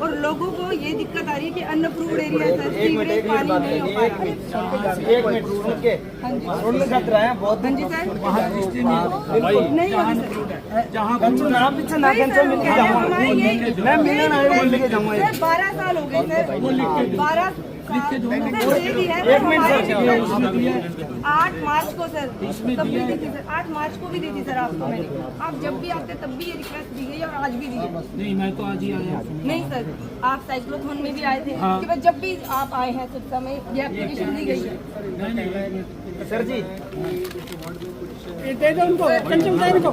और लोगों को ये दिक्कत आ रही है कि अनअप्रूव्ड एरिया है सर, सीवरेज पानी नहीं हो पा रहा है। एक मिनट सुन के सुन खतरा है बहुत। हाँ जी सर, नहीं होगी सर। जहाँ नाम पीछे ना कैंसिल मिल के जाऊँगा मैं, मिलने आया हूँ, लेके जाऊँगा। सर 12 साल हो गए सर, 12 साल दे दी है। एक मिनट सर, 8 मार्च को सर, तब भी दी थी सर, 8 मार्च को भी दी थी सर आपको मैंने। आप जब भी आते तब भी ये रिक्वेस्ट दी गई और आज भी दी है। नहीं, मैं तो आज ही आया। नहीं सर, आप साइक्लोथॉन में भी आए थे कि बस जब भी आप आए हैं तो समय ये एप्लीकेशन दी गई है। सर जी उनको 8 मार्च को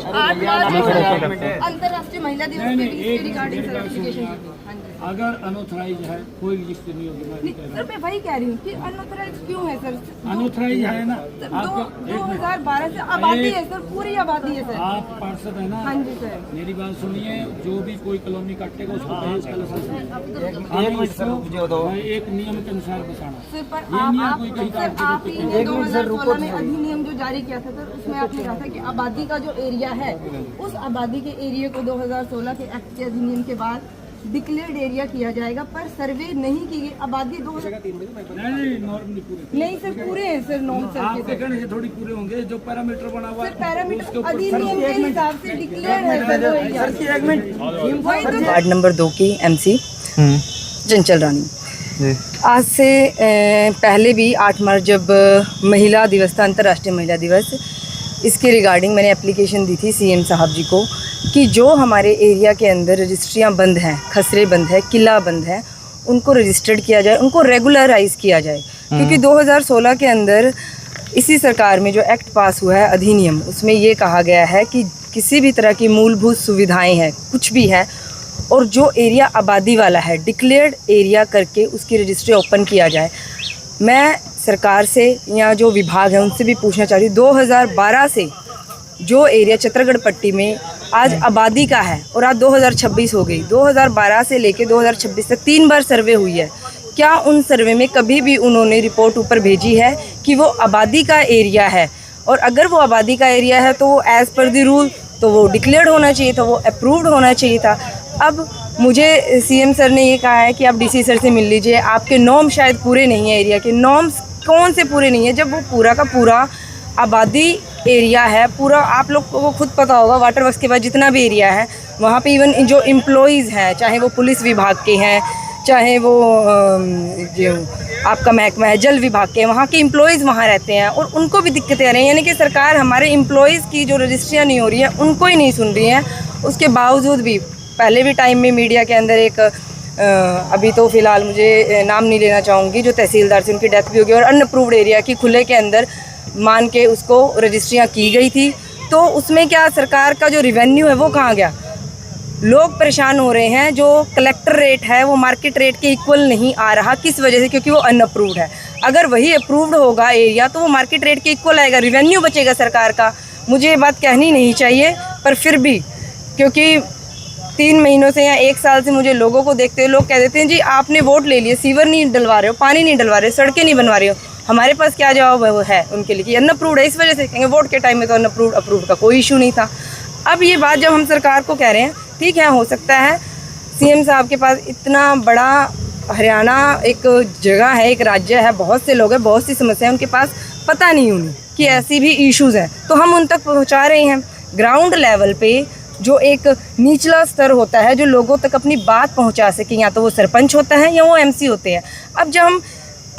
अंतर्राष्ट्रीय महिला दिवस पे भी इसके रिगार्डिंग सर एप्लीकेशन दी थी। हाँ जी अगर अनऑथराइज है कोई रजिस्टर नहीं होगी। मैं कह रहा सर, मैं वही कह रही हूँ कि अनऑथराइज क्यों है सर? हूँ अनऑथराइज है ना। आपको 2012 से आबादी है सर, पूरी आबादी है सर। आप पार्षद है ना। हाँ जी सर, मेरी बात सुनिए, जो भी कोई कॉलोनी काटेगा उसको भेज कर एक मिनट सर मुझे दो। एक नियम के अनुसार बसाना। सर पर ये नहीं है आप कोई कहीं सर का आप ही ने 2016 में अधिनियम जो जारी किया था सर, उसमें आपने कहा था कि आबादी का जो एरिया है उस आबादी के एरिया को 2016 के एक्ट के अधिनियम के बाद डिक्लेयर्ड एरिया किया जाएगा, पर सर्वे नहीं की गई। आबादी 2003 नहीं, नॉर्म नहीं पूरे। नहीं सर, पूरे हैं सर नॉर्म सर आप के। कहने से थोड़ी पूरे होंगे। जो पैरामीटर बना हुआ सर है पैरामीटर अधिनियम के हिसाब से डिक्लेयर्ड है सर वो एरिया। एक मिनट वही तो वार्ड नंबर 2 की एमसी चंचल रानी। आज से पहले भी 8 मार्च जब महिला दिवस था, अंतर्राष्ट्रीय महिला दिवस, इसके रिगार्डिंग मैंने एप्लीकेशन दी थी सीएम साहब जी को कि जो हमारे एरिया के अंदर रजिस्ट्रियाँ बंद हैं, खसरे बंद है, किला बंद है, उनको रजिस्टर्ड किया जाए, उनको रेगुलराइज किया जाए। क्योंकि 2016 के अंदर इसी सरकार में जो एक्ट पास हुआ है अधिनियम, उसमें ये कहा गया है कि किसी भी तरह की मूलभूत सुविधाएं हैं, कुछ भी है, और जो एरिया आबादी वाला है डिक्लेयर्ड एरिया करके उसकी रजिस्ट्री ओपन किया जाए। मैं सरकार से या जो विभाग है उनसे भी पूछना चाहती हूँ, 2012 से जो एरिया चित्रगढ़ पट्टी में आज आबादी का है और आज 2026 हो गई, 2012 से लेके 2026 तक 3 बार सर्वे हुई है। क्या उन सर्वे में कभी भी उन्होंने रिपोर्ट ऊपर भेजी है कि वो आबादी का एरिया है? और अगर वो आबादी का एरिया है तो वो एज़ पर द रूल तो वो डिक्लेयर्ड होना चाहिए था, वो अप्रूव्ड होना चाहिए था। अब मुझे सीएम सर ने ये कहा है कि आप डीसी सर से मिल लीजिए, आपके नॉर्म शायद पूरे नहीं है, एरिया के नॉर्म्स कौन से पूरे नहीं है, जब वो पूरा का पूरा आबादी एरिया है पूरा। आप लोग को खुद पता होगा, वाटर वर्क्स के बाद जितना भी एरिया है वहाँ पे इवन जो एम्प्लॉइज़ हैं, चाहे वो पुलिस विभाग के हैं, चाहे वो जो आपका महकमा है जल विभाग के, वहाँ के एम्प्लॉइज़ वहाँ रहते हैं और उनको भी दिक्कतें आ रही हैं। यानी कि सरकार हमारे एम्प्लॉइज़ की जो रजिस्ट्रियाँ नहीं हो रही है उनको ही नहीं सुन रही है। उसके बावजूद भी पहले भी टाइम में मीडिया के अंदर एक अभी तो फ़िलहाल मुझे नाम नहीं लेना चाहूँगी, जो तहसीलदार से उनकी डेथ भी हो गई और अनअप्रूव्ड एरिया की खुले के अंदर मान के उसको रजिस्ट्रियाँ की गई थी। तो उसमें क्या सरकार का जो रिवेन्यू है वो कहाँ गया? लोग परेशान हो रहे हैं। जो कलेक्टर रेट है वो मार्केट रेट के इक्वल नहीं आ रहा। किस वजह से? क्योंकि वो अनअप्रूव्ड है। अगर वही अप्रूव्ड होगा एरिया तो वो मार्केट रेट के इक्वल आएगा, रिवेन्यू बचेगा सरकार का। मुझे ये बात कहनी नहीं चाहिए, पर फिर भी क्योंकि 3 महीनों से या 1 साल से मुझे लोगों को देखते हुए लोग कह देते हैं जी आपने वोट ले लिए, सीवर नहीं डलवा रहे हो, पानी नहीं डलवा रहे हो, सड़कें नहीं बनवा रहे हो। हमारे पास क्या जवाब है उनके लिए कि अनअप्रूव्ड है, इस वजह से कहेंगे वोट के टाइम में तो अप्रूव्ड का कोई इशू नहीं था। अब ये बात जब हम सरकार को कह रहे हैं, ठीक है हो सकता है सीएम साहब के पास इतना बड़ा हरियाणा एक जगह है, एक राज्य है, बहुत से लोग हैं, बहुत सी समस्याएं उनके पास पता नहीं उन्हें कि ऐसी भी इश्यूज़ हैं, तो हम उन तक पहुंचा रहे हैं। ग्राउंड लेवल पे जो एक निचला स्तर होता है जो लोगों तक अपनी बात पहुंचा सके, या तो वो सरपंच होता है या वो एमसी होते हैं। अब जब हम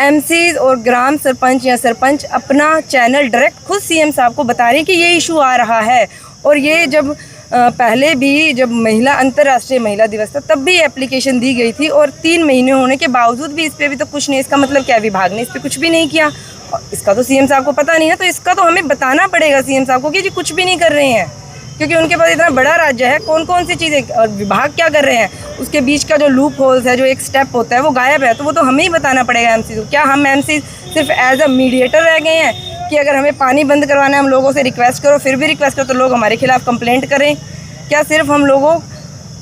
एमसी और ग्राम सरपंच या सरपंच अपना चैनल डायरेक्ट खुद सीएम साहब को बता रहे हैं कि ये इशू आ रहा है, और ये जब पहले भी जब अंतर्राष्ट्रीय महिला दिवस था तब भी एप्लीकेशन दी गई थी, और 3 महीने होने के बावजूद भी इस पर अभी तो कुछ नहीं। इसका मतलब क्या? विभाग ने इस पर कुछ भी नहीं किया। इसका तो सीएम साहब को पता नहीं है, तो इसका तो हमें बताना पड़ेगा सीएम साहब को कि जी कुछ भी नहीं कर रहे हैं, क्योंकि उनके पास इतना बड़ा राज्य है। कौन कौन सी चीज़ें और विभाग क्या कर रहे हैं, उसके बीच का जो लूप होल्स है, जो एक स्टेप होता है वो गायब है, तो वो तो हमें ही बताना पड़ेगा एमसी को। क्या हम एमसी सिर्फ एज अ मीडिएटर रह गए हैं कि अगर हमें पानी बंद करवाना है हम लोगों से रिक्वेस्ट करो, फिर भी रिक्वेस्ट करो तो लोग हमारे खिलाफ कंप्लेंट करें? क्या सिर्फ हम लोगों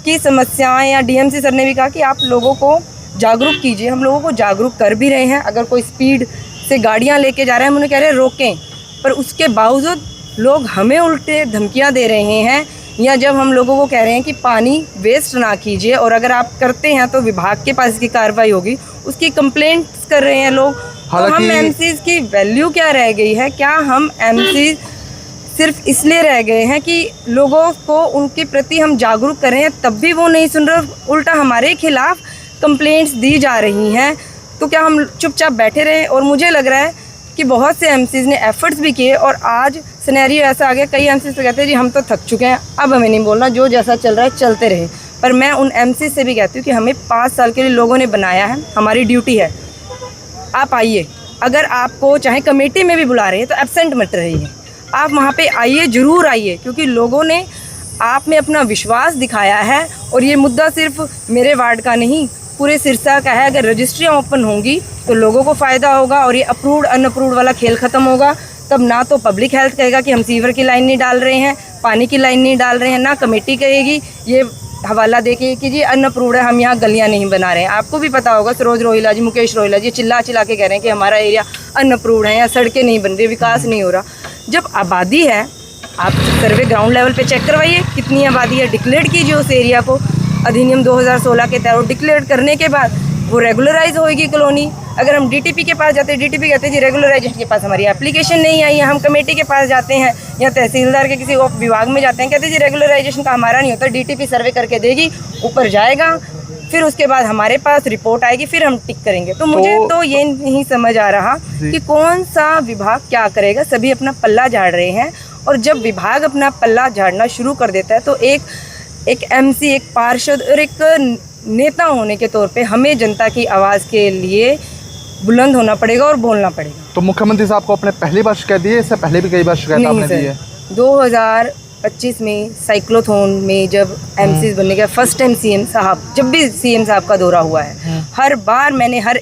की समस्याएं, या डीएमसी सर ने भी कहा कि आप लोगों को जागरूक कीजिए, हम लोगों को जागरूक कर भी रहे हैं। अगर कोई स्पीड से गाड़ियां लेके जा रहे हैं हम उन्हें कह रहे हैं रोकें, पर उसके बावजूद लोग हमें उल्टे धमकियां दे रहे हैं या जब हम लोगों को कह रहे हैं कि पानी वेस्ट ना कीजिए और अगर आप करते हैं तो विभाग के पास की कार्रवाई होगी, उसकी कंप्लेंट्स कर रहे हैं लोग। तो हम एमसीज की वैल्यू क्या रह गई है? क्या हम एमसीज सिर्फ इसलिए रह गए हैं कि लोगों को उनके प्रति हम जागरूक कर रहे हैं, तब भी वो नहीं सुन रहे, उल्टा हमारे खिलाफ कंप्लेंट्स दी जा रही हैं। तो क्या हम चुपचाप बैठे रहें? और मुझे लग रहा है कि बहुत से एमसीज ने एफर्ट्स भी किए और आज सिनेरियो ऐसा आ गया, कई एमसीज तो कहते हैं जी हम तो थक चुके हैं, अब हमें नहीं बोलना, जो जैसा चल रहा है चलते रहे। पर मैं उन एमसीज से भी कहती हूँ कि हमें 5 साल के लिए लोगों ने बनाया है, हमारी ड्यूटी है, आप आइए। अगर आपको चाहे कमेटी में भी बुला रहे हैं तो एब्सेंट मत रहिए, आप वहाँ पे आइए, ज़रूर आइए, क्योंकि लोगों ने आप में अपना विश्वास दिखाया है। और ये मुद्दा सिर्फ मेरे वार्ड का नहीं, पूरे सिरसा का है। अगर रजिस्ट्रियाँ ओपन होंगी तो लोगों को फ़ायदा होगा और ये अप्रूव्ड अनअप्रूव्ड वाला खेल ख़त्म होगा। तब ना तो पब्लिक हेल्थ कहेगा कि हम सीवर की लाइन नहीं डाल रहे हैं, पानी की लाइन नहीं डाल रहे हैं, ना कमेटी कहेगी ये हवाला देके कि जी अनअप्रूव्ड है, हम यहाँ गलियाँ नहीं बना रहे हैं। आपको भी पता होगा सरोज रोहिला जी, मुकेश रोहिला जी चिल्ला चिल्ला के कह रहे हैं कि हमारा एरिया अनअप्रूव्ड है, यहाँ सड़कें नहीं बन रही, विकास नहीं हो रहा। जब आबादी है, आप सर्वे ग्राउंड लेवल पे चेक करवाइए कितनी आबादी है, डिक्लेयर कीजिए उस एरिया को अधिनियम 2016 के तहत। डिक्लेयर करने के बाद वो रेगुलराइज होएगी कॉलोनी। अगर हम डीटीपी के पास जाते हैं, डीटीपी कहते हैं जी रेगुलराइजेशन के पास हमारी एप्लीकेशन नहीं आई है। हम कमेटी के पास जाते हैं या तहसीलदार के किसी विभाग में जाते हैं, कहते हैं जी रेगुलराइजेशन का हमारा नहीं होता, डीटीपी सर्वे करके देगी, ऊपर जाएगा, फिर उसके बाद हमारे पास रिपोर्ट आएगी, फिर हम टिक करेंगे। तो मुझे तो ये नहीं समझ आ रहा कि कौन सा विभाग क्या करेगा। सभी अपना पल्ला झाड़ रहे हैं और जब विभाग अपना पल्ला झाड़ना शुरू कर देता है तो एक एमसी, एक पार्षद और एक नेता होने के तौर पे हमें जनता की आवाज़ के लिए बुलंद होना पड़ेगा और बोलना पड़ेगा। तो मुख्यमंत्री साहब को आपने पहली बार शिकायत दी है, इससे पहले भी कई बार शिकायत आपने दी है? 2025 में साइक्लोथॉन में जब एमसीज बनने का फर्स्ट टाइम सीएम साहब, जब भी सीएम साहब का दौरा हुआ है, हर बार मैंने हर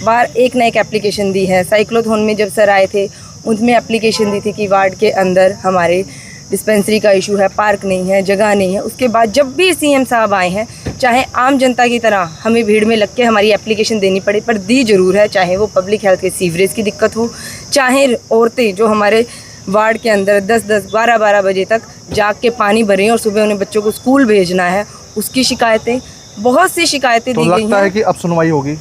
बार एक ना एक एप्लीकेशन दी है। साइक्लोथॉन में जब सर आए थे उसमें एप्लीकेशन दी थी कि वार्ड के अंदर हमारे डिस्पेंसरी का इशू है, पार्क नहीं है, जगह नहीं है। उसके बाद जब भी सीएम साहब आए हैं, चाहे आम जनता की तरह हमें भीड़ में लग के हमारी एप्लीकेशन देनी पड़े, पर दी ज़रूर है। चाहे वो पब्लिक हेल्थ के सीवरेज की दिक्कत हो, चाहे औरतें जो हमारे वार्ड के अंदर 10-10, 12-12 बजे तक जाग के पानी भरें और सुबह उन्हें बच्चों को स्कूल भेजना है, उसकी शिकायतें, बहुत सी शिकायतें दी गई हैं। लगता है कि अब सुनवाई होगी?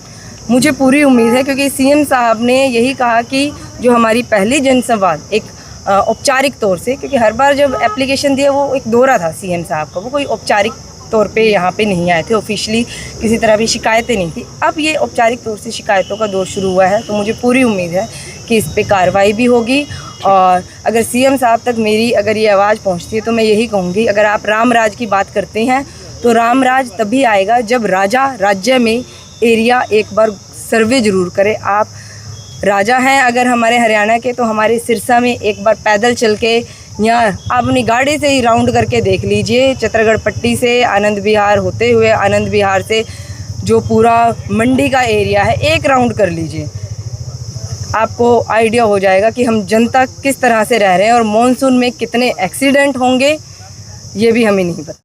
मुझे पूरी उम्मीद है, क्योंकि सीएम साहब ने यही कहा कि जो हमारी पहली जनसंवाद एक औपचारिक तौर से, क्योंकि हर बार जब एप्लीकेशन दिया वो एक दौरा था सीएम साहब का, वो कोई औपचारिक तौर पे यहाँ पे नहीं आए थे, ऑफिशियली किसी तरह भी शिकायतें नहीं थी। अब ये औपचारिक तौर से शिकायतों का दौर शुरू हुआ है, तो मुझे पूरी उम्मीद है कि इस पे कार्रवाई भी होगी। और अगर सीएम साहब तक मेरी अगर ये आवाज़ पहुँचती है तो मैं यही कहूँगी, अगर आप राम राज की बात करते हैं तो राम राज तभी आएगा जब राजा राज्य में एरिया एक बार सर्वे ज़रूर करे। आप राजा हैं अगर हमारे हरियाणा के, तो हमारे सिरसा में एक बार पैदल चल के या आप अपनी गाड़ी से ही राउंड करके देख लीजिए, चित्रगढ़ पट्टी से आनंद विहार होते हुए, आनंद विहार से जो पूरा मंडी का एरिया है, एक राउंड कर लीजिए, आपको आइडिया हो जाएगा कि हम जनता किस तरह से रह रहे हैं और मॉनसून में कितने एक्सीडेंट होंगे, ये भी हमें नहीं पता।